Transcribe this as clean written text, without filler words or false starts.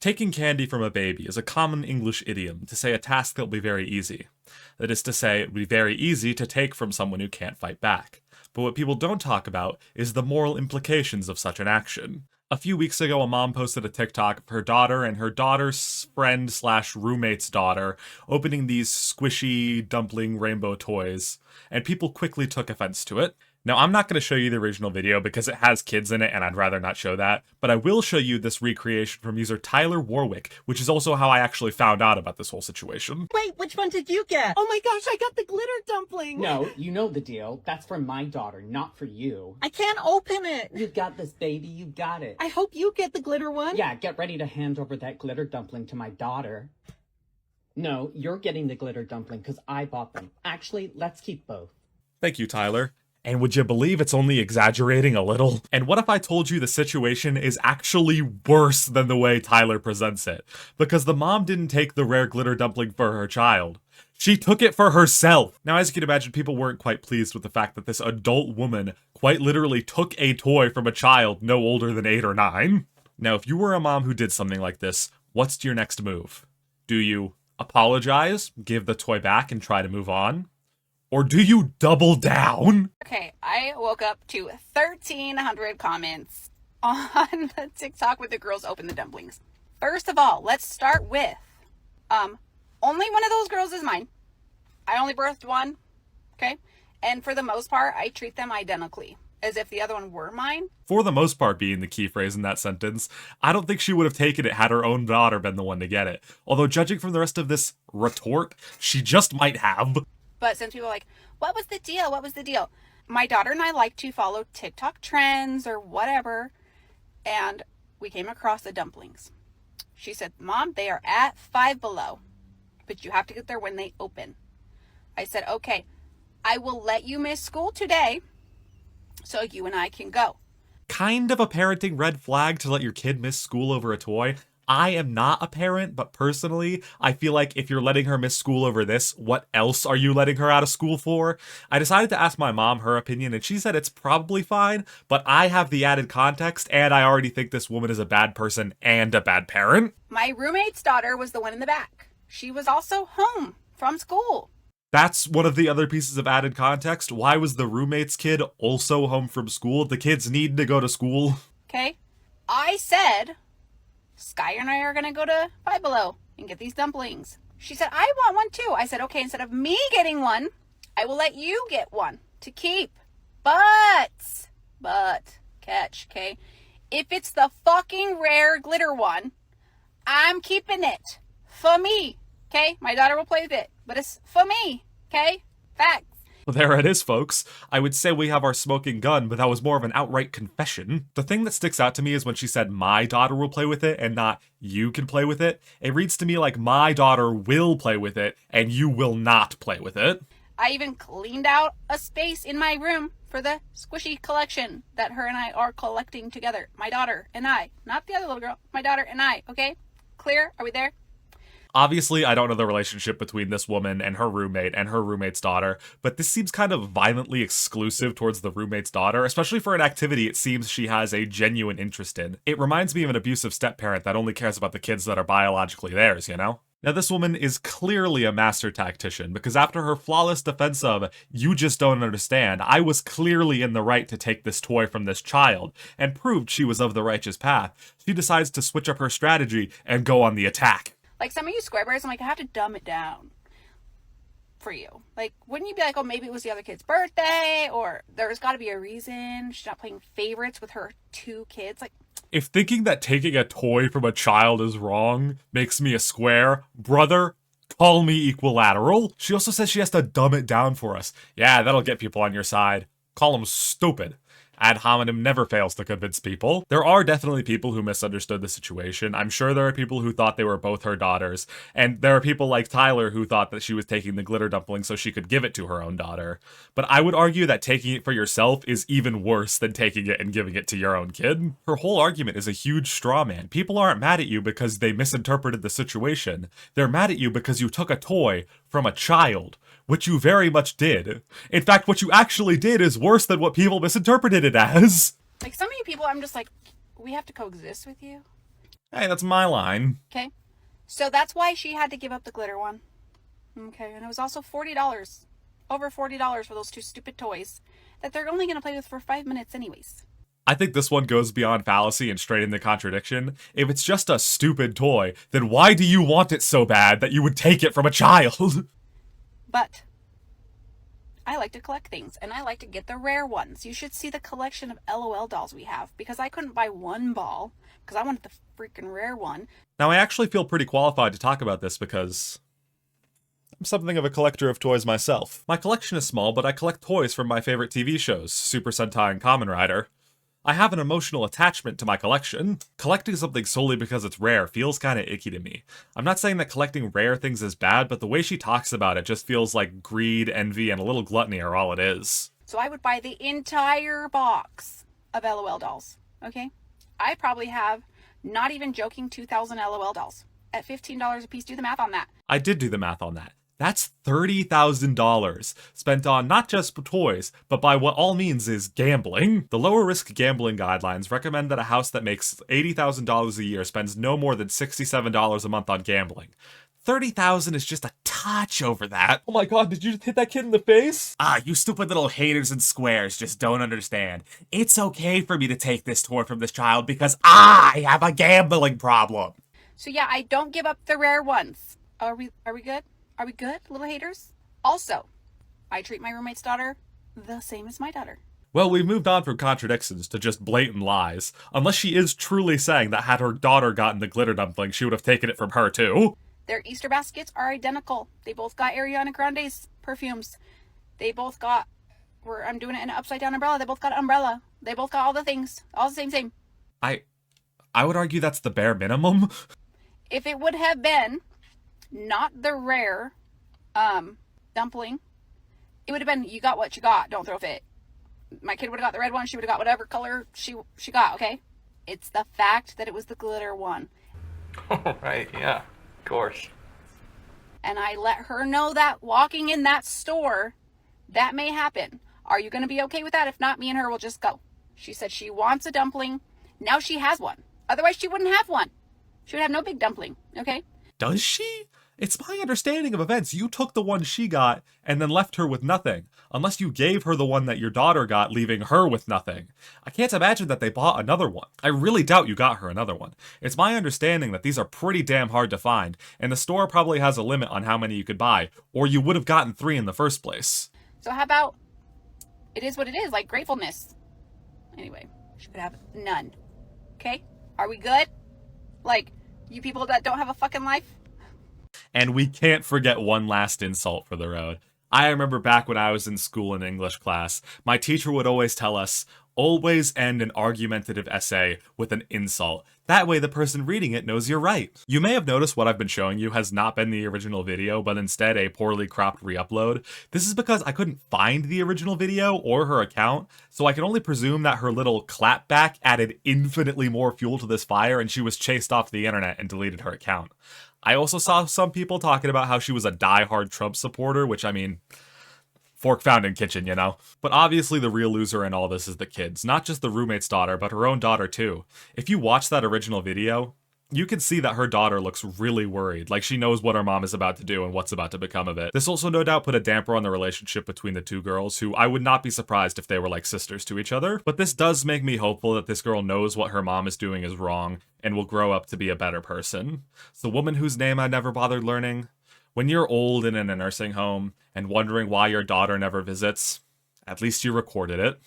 Taking candy from a baby is a common English idiom to say a task that will be very easy. That is to say, it would be very easy to take from someone who can't fight back. But what people don't talk about is the moral implications of such an action. A few weeks ago, a mom posted a TikTok of her daughter and her daughter's friend slash roommate's daughter opening these squishy dumpling rainbow toys, and people quickly took offense to it. Now, I'm not going to show you the original video because it has kids in it and I'd rather not show that, but I will show you this recreation from user Tyler Warwick, which is also how I actually found out about this whole situation. Wait, which one did you get? Oh my gosh, I got the glitter dumpling! No, you know the deal. That's for my daughter, not for you. I can't open it! You got this, baby. You got it. I hope you get the glitter one. Yeah, get ready to hand over that glitter dumpling to my daughter. No, you're getting the glitter dumpling because I bought them. Actually, let's keep both. Thank you, Tyler. And would you believe it's only exaggerating a little? And what if I told you the situation is actually worse than the way Tyler presents it? Because the mom didn't take the rare glitter dumpling for her child. She took it for herself. Now, as you can imagine, people weren't quite pleased with the fact that this adult woman quite literally took a toy from a child no older than 8 or 9. Now, if you were a mom who did something like this, what's your next move? Do you apologize, give the toy back, and try to move on? Or do you double down? Okay, I woke up to 1,300 comments on the TikTok with the girls open the dumplings. First of all, let's start with, only one of those girls is mine. I only birthed one, okay? And for the most part, I treat them identically, as if the other one were mine. For the most part being the key phrase in that sentence, I don't think she would have taken it had her own daughter been the one to get it. Although judging from the rest of this retort, she just might have. But since people are like, what was the deal? What was the deal? My daughter and I like to follow TikTok trends or whatever. And we came across the dumplings. She said, Mom, they are at Five Below, but you have to get there when they open. I said, okay, I will let you miss school today so you and I can go. Kind of a parenting red flag to let your kid miss school over a toy. I am not a parent, but personally, I feel like if you're letting her miss school over this, what else are you letting her out of school for? I decided to ask my mom her opinion, and she said it's probably fine, but I have the added context, and I already think this woman is a bad person and a bad parent. My roommate's daughter was the one in the back. She was also home from school. That's one of the other pieces of added context. Why was the roommate's kid also home from school? The kids need to go to school. Okay. I said, Sky and I are going to go to Five Below and get these dumplings. She said, I want one too. I said, okay, instead of me getting one, I will let you get one to keep. But, catch, okay? If it's the fucking rare glitter one, I'm keeping it for me, okay? My daughter will play with it, but it's for me, okay? Facts. Well, there it is, folks. I would say we have our smoking gun, but that was more of an outright confession. The thing that sticks out to me is when she said my daughter will play with it and not you can play with it. It reads to me like my daughter will play with it and you will not play with it. I even cleaned out a space in my room for the squishy collection that her and I are collecting together. My daughter and I, not the other little girl, my daughter and I, okay? Clear? Are we there? Obviously, I don't know the relationship between this woman and her roommate's daughter, but this seems kind of violently exclusive towards the roommate's daughter, especially for an activity it seems she has a genuine interest in. It reminds me of an abusive step-parent that only cares about the kids that are biologically theirs, you know? Now, this woman is clearly a master tactician, because after her flawless defense of, you just don't understand, I was clearly in the right to take this toy from this child, and proved she was of the righteous path, she decides to switch up her strategy and go on the attack. Like, some of you squarebears, I'm like, I have to dumb it down for you. Like, wouldn't you be like, oh, maybe it was the other kid's birthday, or there's got to be a reason she's not playing favorites with her 2 kids? Like, if thinking that taking a toy from a child is wrong makes me a square, brother, call me equilateral. She also says she has to dumb it down for us. Yeah, that'll get people on your side. Call them stupid. Ad hominem never fails to convince people. There are definitely people who misunderstood the situation. I'm sure there are people who thought they were both her daughters, and there are people like Tyler who thought that she was taking the glitter dumpling so she could give it to her own daughter. But I would argue that taking it for yourself is even worse than taking it and giving it to your own kid. Her whole argument is a huge straw man. People aren't mad at you because they misinterpreted the situation. They're mad at you because you took a toy from a child, which you very much did. In fact, what you actually did is worse than what people misinterpreted it as. some of you people, I'm just like, we have to coexist with you. Hey, that's my line. Okay? So that's why she had to give up the glitter one. Okay, and it was also $40. Over $40 for those two stupid toys that they're only going to play with for 5 minutes anyways. I think this one goes beyond fallacy and straight into contradiction. If it's just a stupid toy, then why do you want it so bad that you would take it from a child? But I like to collect things, and I like to get the rare ones. You should see the collection of LOL dolls we have, because I couldn't buy one ball, because I wanted the freaking rare one. Now, I actually feel pretty qualified to talk about this because I'm something of a collector of toys myself. My collection is small, but I collect toys from my favorite TV shows, Super Sentai and Kamen Rider. I have an emotional attachment to my collection. Collecting something solely because it's rare feels kinda icky to me. I'm not saying that collecting rare things is bad, but the way she talks about it just feels like greed, envy, and a little gluttony are all it is. So I would buy the entire box of LOL dolls, okay? I probably have, not even joking, 2,000 LOL dolls. At $15 a piece, do the math on that. I did do the math on that. That's $30,000 spent on not just toys, but by what all means is gambling. The lower risk gambling guidelines recommend that a house that makes $80,000 a year spends no more than $67 a month on gambling. $30,000 is just a touch over that. Oh my god, did you just hit that kid in the face? Ah, you stupid little haters and squares just don't understand. It's okay for me to take this toy from this child because I have a gambling problem. So yeah, I don't give up the rare ones. Are we good? Are we good, little haters? Also, I treat my roommate's daughter the same as my daughter. Well, we've moved on from contradictions to just blatant lies. Unless she is truly saying that had her daughter gotten the glitter dumpling, she would have taken it from her too. Their Easter baskets are identical. They both got Ariana Grande's perfumes. They both got, I'm doing it in an upside down umbrella. They both got an umbrella. They both got all the things. All the same. I would argue that's the bare minimum. If it would have been not the rare dumpling, it would have been, you got what you got, don't throw a fit. My kid would have got the red one, she would have got whatever color she got, okay? It's the fact that it was the glitter one. Oh, right, yeah, of course. And I let her know that walking in that store, that may happen. Are you going to be okay with that? If not, me and her will just go. She said she wants a dumpling. Now she has one. Otherwise, she wouldn't have one. She would have no big dumpling, okay? Does she? It's my understanding of events you took the one she got and then left her with nothing. Unless you gave her the one that your daughter got, leaving her with nothing. I can't imagine that they bought another one. I really doubt you got her another one. It's my understanding that these are pretty damn hard to find, and the store probably has a limit on how many you could buy, or you would have gotten 3 in the first place. So how about, it is what it is, like gratefulness. Anyway, she could have none. Okay? Are we good? Like, you people that don't have a fucking life? And we can't forget one last insult for the road. I remember back when I was in school in English class, my teacher would always tell us, always end an argumentative essay with an insult. That way the person reading it knows you're right. You may have noticed what I've been showing you has not been the original video, but instead a poorly cropped re-upload. This is because I couldn't find the original video or her account, so I can only presume that her little clapback added infinitely more fuel to this fire and she was chased off the internet and deleted her account. I also saw some people talking about how she was a die-hard Trump supporter, which, I mean, fork found in kitchen, you know? But obviously the real loser in all this is the kids. Not just the roommate's daughter, but her own daughter too. If you watch that original video, you can see that her daughter looks really worried, like she knows what her mom is about to do and what's about to become of it. This also no doubt put a damper on the relationship between the two girls, who I would not be surprised if they were like sisters to each other. But this does make me hopeful that this girl knows what her mom is doing is wrong and will grow up to be a better person. The woman whose name I never bothered learning. When you're old and in a nursing home and wondering why your daughter never visits, at least you recorded it.